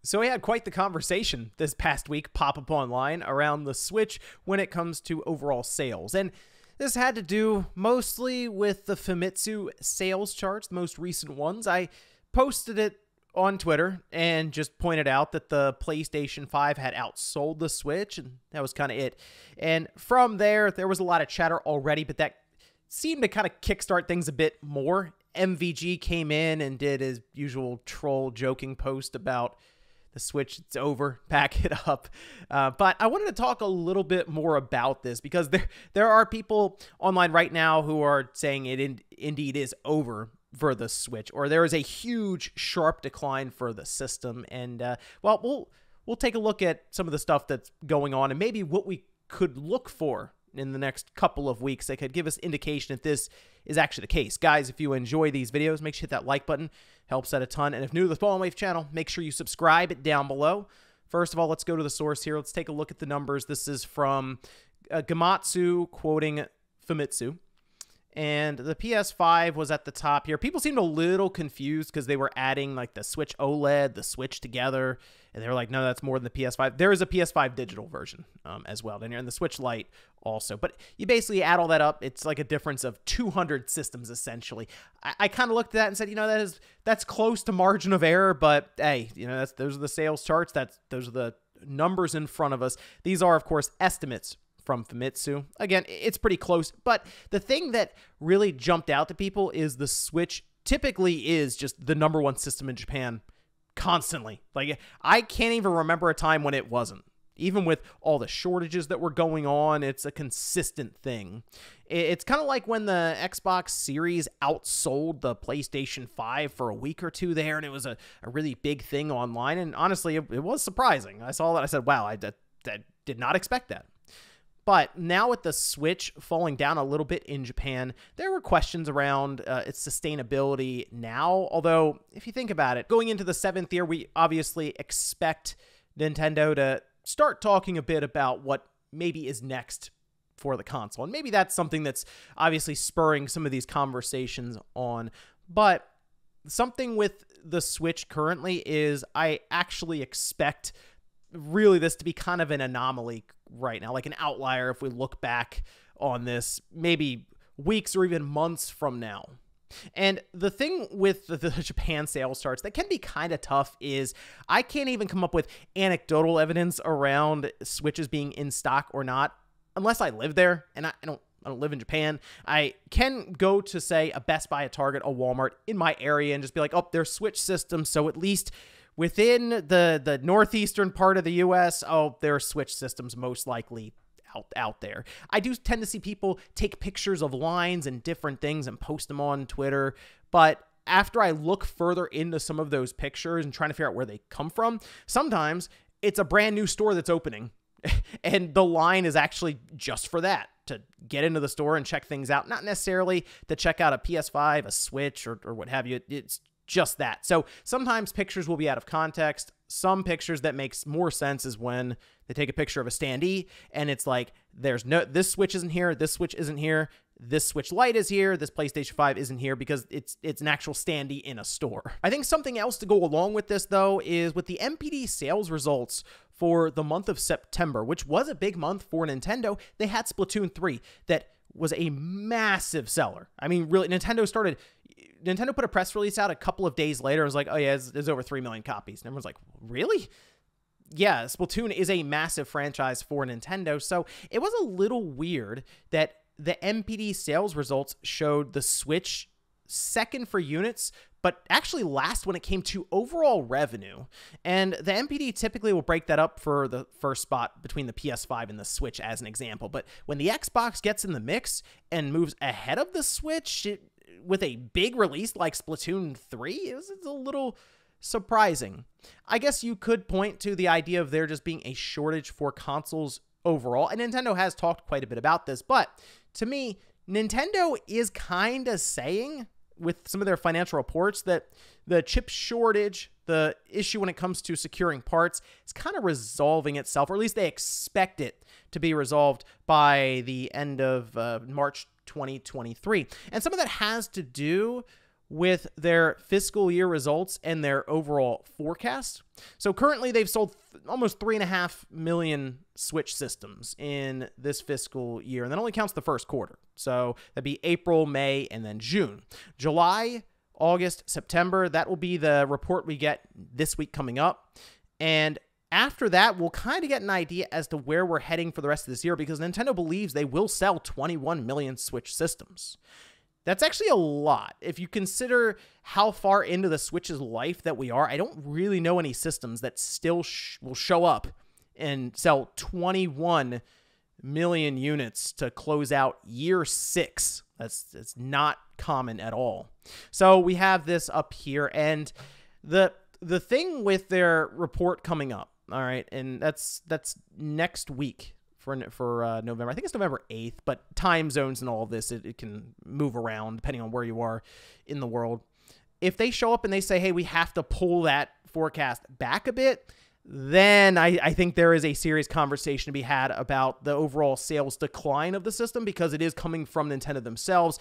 So we had quite the conversation this past week pop up online around the Switch when it comes to overall sales. And this had to do mostly with the Famitsu sales charts, the most recent ones. I posted it on Twitter and just pointed out that the PlayStation 5 had outsold the Switch, and that was kind of it. And from there was a lot of chatter already, but that seemed to kind of kickstart things a bit more. MVG came in and did his usual troll joking post about the Switch, it's over, pack it up. But I wanted to talk a little bit more about this because there are people online right now who are saying it indeed is over for the Switch, or there is a huge sharp decline for the system. And well, we'll take a look at some of the stuff that's going on and maybe what we could look for in the next couple of weeks that could give us indication if this is actually the case. Guys, if you enjoy these videos, make sure you hit that like button. Helps out a ton. And if new to the Fallen Wave channel, make sure you subscribe down below. First of all, let's go to the source here. Let's take a look at the numbers. This is from Gematsu quoting Famitsu. And the PS5 was at the top here. People seemed a little confused because they were adding like the Switch OLED, the Switch together. And they were like, no, that's more than the PS5. There is a PS5 digital version as well down here, and the Switch Lite also. But you basically add all that up, it's like a difference of 200 systems essentially. I kind of looked at that and said, you know, that's close to margin of error, but hey, you know, those are the sales charts. Those are the numbers in front of us. These are, of course, estimates from Famitsu. Again, it's pretty close, but the thing that really jumped out to people is the Switch typically is just the #1 system in Japan constantly. Like, I can't even remember a time when it wasn't. Even with all the shortages that were going on, it's a consistent thing. It's kind of like when the Xbox Series outsold the PlayStation 5 for a week or two there, and it was a really big thing online, and honestly, it was surprising. I saw that, I said, wow, I did not expect that. But now with the Switch falling down a little bit in Japan, there were questions around its sustainability now. Although, if you think about it, going into the 7th year, we obviously expect Nintendo to start talking a bit about what maybe is next for the console. And maybe that's something that's obviously spurring some of these conversations on. But something with the Switch currently is I actually expect really this to be kind of an anomaly right now, like an outlier if we look back on this maybe weeks or even months from now. And the thing with the Japan sales charts that can be kind of tough is I can't even come up with anecdotal evidence around Switches being in stock or not unless I live there, and I don't live in Japan. I can go to, say, a Best Buy, a Target, a Walmart in my area and just be like, oh, there's Switch systems, so at least within the northeastern part of the U.S., oh, there are Switch systems most likely out there. I do tend to see people take pictures of lines and different things and post them on Twitter, but after I look further into some of those pictures and trying to figure out where they come from, sometimes it's a brand new store that's opening, and the line is actually just for that, to get into the store and check things out, not necessarily to check out a PS5, a Switch, or what have you. It's just that. So sometimes pictures will be out of context. Some pictures that makes more sense is when they take a picture of a standee and it's like, this Switch isn't here, this Switch isn't here, this Switch Lite is here, this PlayStation 5 isn't here, because it's an actual standee in a store. I think something else to go along with this, though, is with the NPD sales results for the month of September, which was a big month for Nintendo. They had Splatoon 3 that was a massive seller. I mean, really, Nintendo put a press release out a couple of days later. It was like, oh yeah, there's over 3 million copies. And everyone's like, really? Yeah, Splatoon is a massive franchise for Nintendo. So it was a little weird that the NPD sales results showed the Switch second for units, but actually last when it came to overall revenue. And the NPD typically will break that up for the first spot between the PS5 and the Switch as an example. But when the Xbox gets in the mix and moves ahead of the Switch with a big release like Splatoon 3, it's a little surprising. I guess you could point to the idea of there just being a shortage for consoles overall. And Nintendo has talked quite a bit about this, but to me, Nintendo is kind of saying with some of their financial reports that the chip shortage, the issue when it comes to securing parts, is kind of resolving itself, or at least they expect it to be resolved by the end of March 2023. And some of that has to do with their fiscal year results and their overall forecast. So currently they've sold almost 3.5 million Switch systems in this fiscal year, and that only counts the first quarter. So that'd be April, May, and then June. July, August, September, that will be the report we get this week coming up. And after that, we'll kind of get an idea as to where we're heading for the rest of this year, because Nintendo believes they will sell 21 million Switch systems. That's actually a lot. If you consider how far into the Switch's life that we are, I don't really know any systems that still will show up and sell 21 million units to close out year 6. It's not common at all. So we have this up here, and the thing with their report coming up, all right, and that's next week. For November. I think it's November 8th, but time zones and all of this, it can move around depending on where you are in the world. If they show up and they say, hey, we have to pull that forecast back a bit, then I think there is a serious conversation to be had about the overall sales decline of the system, because it is coming from Nintendo themselves,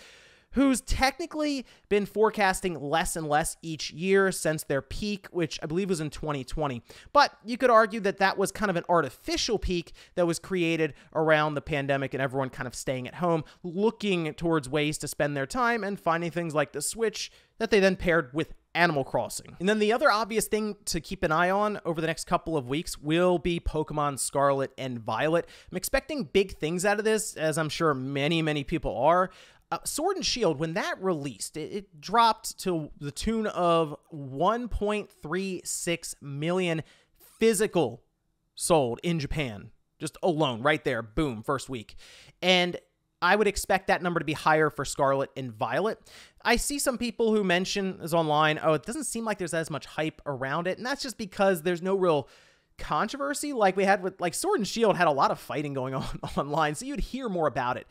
who's technically been forecasting less and less each year since their peak, which I believe was in 2020. But you could argue that that was kind of an artificial peak that was created around the pandemic and everyone kind of staying at home, looking towards ways to spend their time and finding things like the Switch that they then paired with Animal Crossing. And then the other obvious thing to keep an eye on over the next couple of weeks will be Pokemon Scarlet and Violet. I'm expecting big things out of this, as I'm sure many, many people are. Sword and Shield, when that released, it dropped to the tune of 1.36 million physical sold in Japan, just alone, right there, boom, first week. And I would expect that number to be higher for Scarlet and Violet. I see some people who mention this online, oh, it doesn't seem like there's as much hype around it, and that's just because there's no real controversy like we had with, like, Sword and Shield had a lot of fighting going on online, so you'd hear more about it.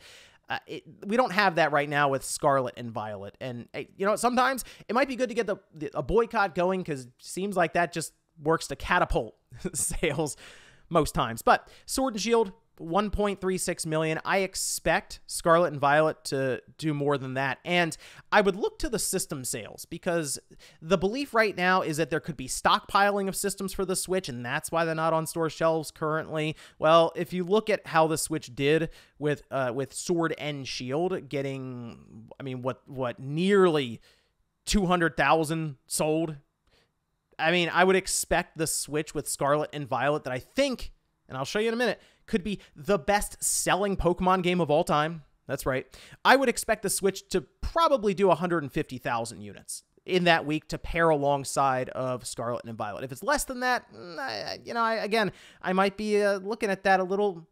We don't have that right now with Scarlet and Violet. And, you know, sometimes it might be good to get a boycott going, because it seems like that just works to catapult sales most times. But Sword and Shield, 1.36 million. I expect Scarlet and Violet to do more than that. And I would look to the system sales, because the belief right now is that there could be stockpiling of systems for the Switch, and that's why they're not on store shelves currently. Well, if you look at how the Switch did with Sword and Shield getting, I mean, what nearly 200,000 sold. I mean, I would expect the Switch with Scarlet and Violet, that I think, and I'll show you in a minute, could be the best-selling Pokemon game of all time. That's right. I would expect the Switch to probably do 150,000 units in that week to pair alongside of Scarlet and Violet. If it's less than that, you know, I might be looking at that a little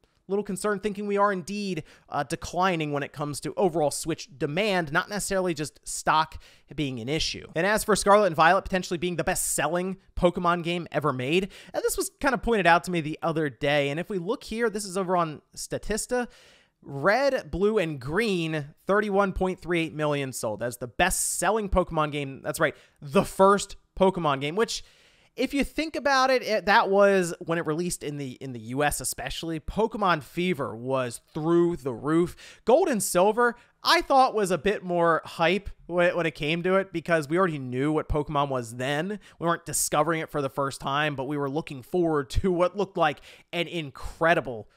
concerned, thinking we are indeed declining when it comes to overall Switch demand, not necessarily just stock being an issue. And as for Scarlet and Violet potentially being the best-selling Pokemon game ever made, this was kind of pointed out to me the other day, and if we look here, this is over on Statista. Red, Blue, and Green, 31.38 million sold. That's the best-selling Pokemon game. That's right, the first Pokemon game, which, if you think about it, that was when it released in the US especially. Pokemon Fever was through the roof. Gold and Silver, I thought, was a bit more hype when it came to it, because we already knew what Pokemon was then. We weren't discovering it for the first time, but we were looking forward to what looked like an incredible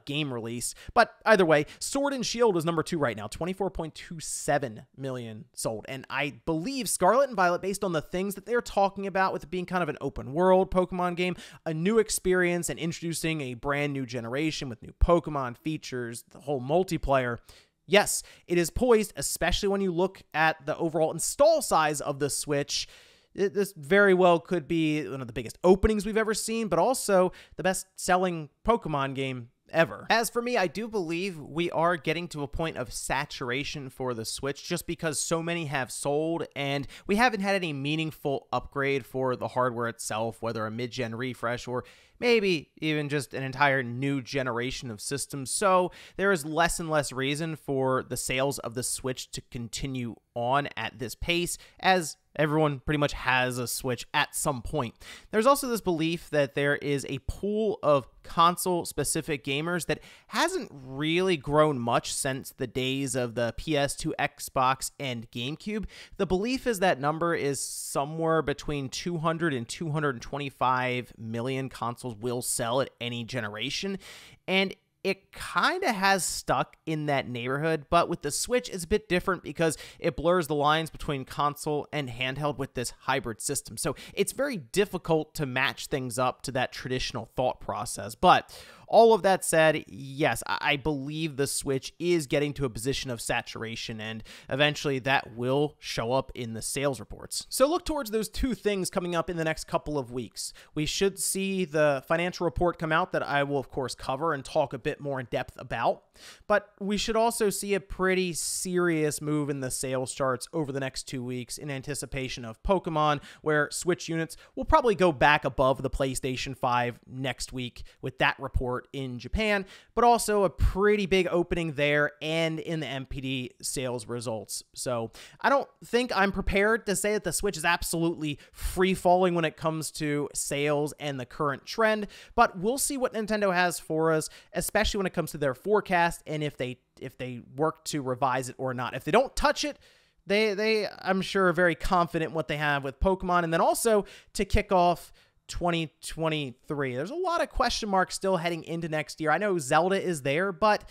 game release. But either way, Sword and Shield is number 2 right now, 24.27 million sold. And I believe Scarlet and Violet, based on the things that they're talking about with it being kind of an open world Pokemon game, a new experience, and introducing a brand new generation with new Pokemon features, the whole multiplayer, yes, it is poised, especially when you look at the overall install size of the Switch. This very well could be one of the biggest openings we've ever seen, but also the best-selling Pokemon game ever. As for me, I do believe we are getting to a point of saturation for the Switch, just because so many have sold and we haven't had any meaningful upgrade for the hardware itself, whether a mid-gen refresh or maybe even just an entire new generation of systems. So there is less and less reason for the sales of the Switch to continue on at this pace, as everyone pretty much has a Switch at some point. There's also this belief that there is a pool of console-specific gamers that hasn't really grown much since the days of the PS2, Xbox, and GameCube. The belief is that number is somewhere between 200 and 225 million consoles will sell at any generation, and it kind of has stuck in that neighborhood, but with the Switch, it's a bit different because it blurs the lines between console and handheld with this hybrid system. So it's very difficult to match things up to that traditional thought process. But all of that said, yes, I believe the Switch is getting to a position of saturation, and eventually that will show up in the sales reports. So look towards those two things coming up in the next couple of weeks. We should see the financial report come out that I will, of course, cover and talk a bit more in depth about, but we should also see a pretty serious move in the sales charts over the next 2 weeks in anticipation of Pokemon, where Switch units will probably go back above the PlayStation 5 next week with that report in Japan, but also a pretty big opening there and in the NPD sales results. So I don't think I'm prepared to say that the Switch is absolutely free falling when it comes to sales and the current trend, but we'll see what Nintendo has for us, especially when it comes to their forecast and if they work to revise it or not. If they don't touch it, they I'm sure are very confident in what they have with Pokemon. And then also to kick off 2023. There's a lot of question marks still heading into next year. I know Zelda is there, but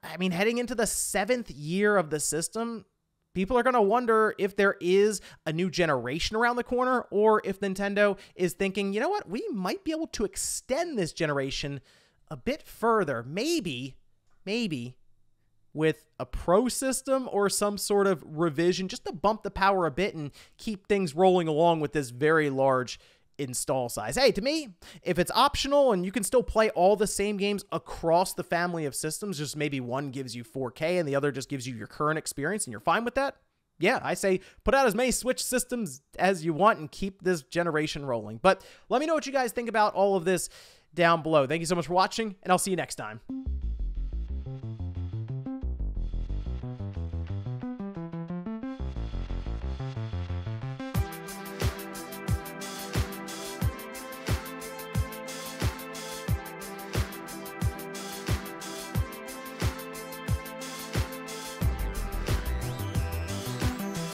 I mean, heading into the 7th year of the system, people are going to wonder if there is a new generation around the corner, or if Nintendo is thinking, you know what, we might be able to extend this generation a bit further. Maybe with a Pro system or some sort of revision just to bump the power a bit and keep things rolling along with this very large install size. Hey, to me, if it's optional and you can still play all the same games across the family of systems, just maybe one gives you 4K and the other just gives you your current experience and you're fine with that, yeah, I say put out as many Switch systems as you want and keep this generation rolling. But let me know what you guys think about all of this down below. Thank you so much for watching, and I'll see you next time.